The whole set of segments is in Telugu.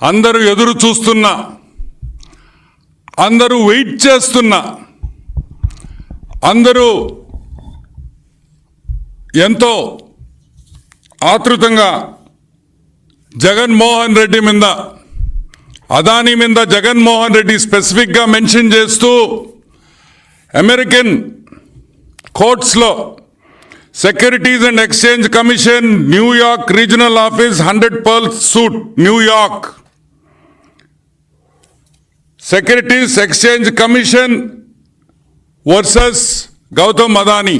అందరూ ఎదురు చూస్తున్నా, అందరూ వెయిట్ చేస్తున్నా, అందరూ ఎంతో ఆతృతంగా జగన్మోహన్ రెడ్డి మీద, అదానీ మీద జగన్మోహన్ రెడ్డి స్పెసిఫిక్గా మెన్షన్ చేస్తూ అమెరికన్ కోర్ట్స్లో securities and exchange commission New York regional office 100 Pearl suite New York, securities exchange commission versus Gautam Adani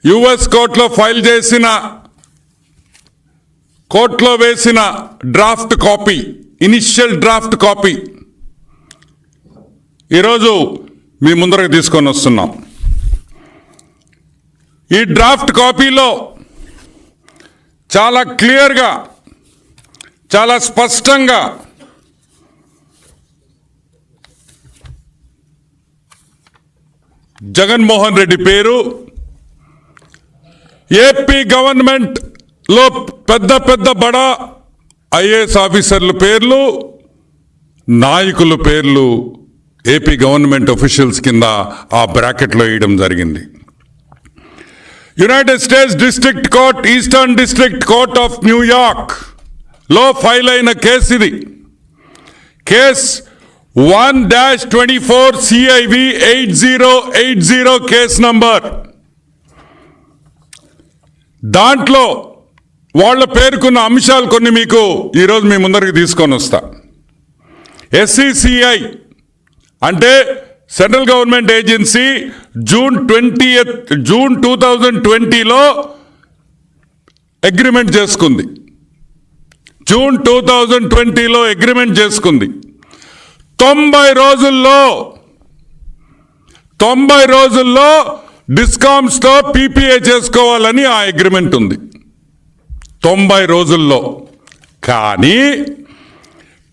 US కోర్టులో ఫైల్ చేసిన, కోర్టులో వేసిన draft copy, initial draft copy ఈరోజు మీ ముందరకు తీసుకొని వస్తున్నాం. ఈ డ్రాఫ్ట్ కాపీలో చాలా క్లియర్గా, చాలా స్పష్టంగా జగన్మోహన్ రెడ్డి పేరు, ఏపీ గవర్నమెంట్లో పెద్ద పెద్ద బడా ఐఏఎస్ ఆఫీసర్ల పేర్లు, నాయకుల పేర్లు ఏపీ గవర్నమెంట్ అఫీషియల్స్ కింద ఆ బ్రాకెట్లో వేయడం జరిగింది. United states district court, eastern district court of New York లో ఫైల్ అయిన కేసు ఇది. Case 1-24 CIV 8080 case number. దాంట్లో వాళ్ళ పేర్కొన్న అంశాలు కొన్ని మీకు ఈరోజు మీ ముందరికి తీసుకొని వస్తా. SCCI అంటే సెంట్రల్ గవర్నమెంట్ ఏజెన్సీ జూన్ 2020లో అగ్రిమెంట్ చేసుకుంది. జూన్ 2020లో అగ్రిమెంట్ చేసుకుంది. 90 రోజుల్లో డిస్కామ్స్తో PPA చేసుకోవాలని ఆ అగ్రిమెంట్ ఉంది. 90 రోజుల్లో. కానీ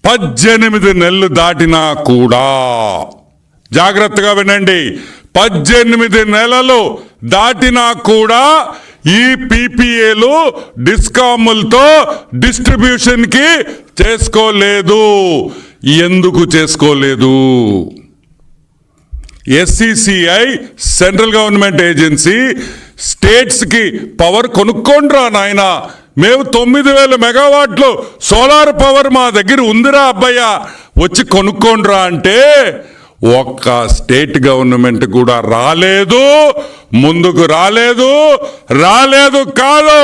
18 నెలలు దాటినా కూడా, జాగ్రత్తగా వినండి, 18 నెలలు దాటినా కూడా ఈ PPAలు డిస్కాములతో డిస్ట్రిబ్యూషన్కి చేసుకోలేదు. ఎందుకు చేసుకోలేదు? SCCI సెంట్రల్ గవర్నమెంట్ ఏజెన్సీ స్టేట్స్కి పవర్ కొనుక్కోండ్రా నాయనా, మేము 9000 మెగావాట్లు సోలార్ పవర్ మా దగ్గర ఉందిరా అబ్బయ్య, వచ్చి కొనుక్కోండ్రా అంటే ఒక్క స్టేట్ గవర్నమెంట్ కూడా రాలేదు, ముందుకు రాలేదు కాదు,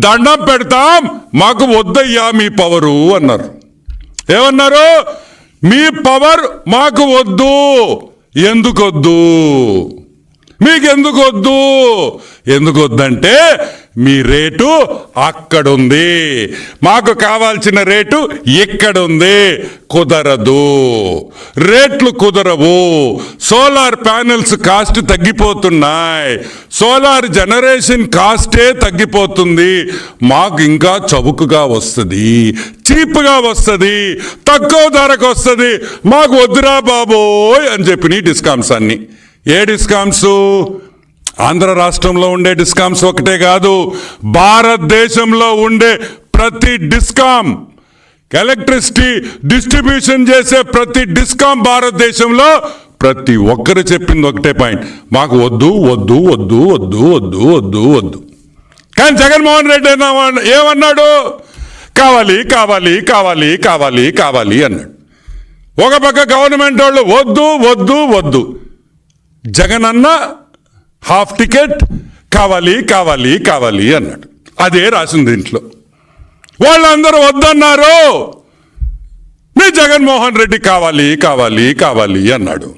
దండం పెడతాం, మాకు వద్దయ్యా మీ పవరు అన్నారు. ఏమన్నారు? మీ పవర్ మాకు వద్దు. ఎందుకు వద్దు? మీకెందుకు వద్దు? ఎందుకు వద్దంటే మీ రేటు అక్కడుంది, మాకు కావాల్సిన రేటు ఇక్కడుంది. కుదరదు, రేట్లు కుదరవు. సోలార్ ప్యానెల్స్ కాస్ట్ తగ్గిపోతున్నాయి, సోలార్ జనరేషన్ కాస్టే తగ్గిపోతుంది, మాకు ఇంకా చౌకగా వస్తుంది, చీప్గా వస్తుంది, తక్కువ ధరకు వస్తుంది, మాకు వద్దురా బాబోయ్ అని చెప్పిన డిస్కామ్స్ అన్ని. ఏ డిస్కామ్స్? ఆంధ్ర రాష్ట్రంలో ఉండే డిస్కామ్స్ ఒకటే కాదు, భారతదేశంలో ఉండే ప్రతి డిస్కామ్, ఎలక్ట్రిసిటీ డిస్ట్రిబ్యూషన్ చేసే ప్రతి డిస్కామ్ భారతదేశంలో ప్రతి ఒక్కరు చెప్పింది ఒకటే పాయింట్, మాకు వద్దు వద్దు వద్దు వద్దు వద్దు వద్దు వద్దు. కానీ జగన్మోహన్ రెడ్డి ఏమన్నాడు? కావాలి కావాలి కావాలి కావాలి కావాలి అన్నాడు. ఒక పక్క గవర్నమెంట్ వాళ్ళు వద్దు వద్దు వద్దు, జగన్ అన్న హాఫ్ టికెట్ కావాలి కావాలి కావాలి అన్నాడు. అదే రాసింది దీంట్లో. వాళ్ళందరూ వద్దన్నారు, మీ జగన్మోహన్ రెడ్డి కావాలి కావాలి కావాలి అన్నాడు.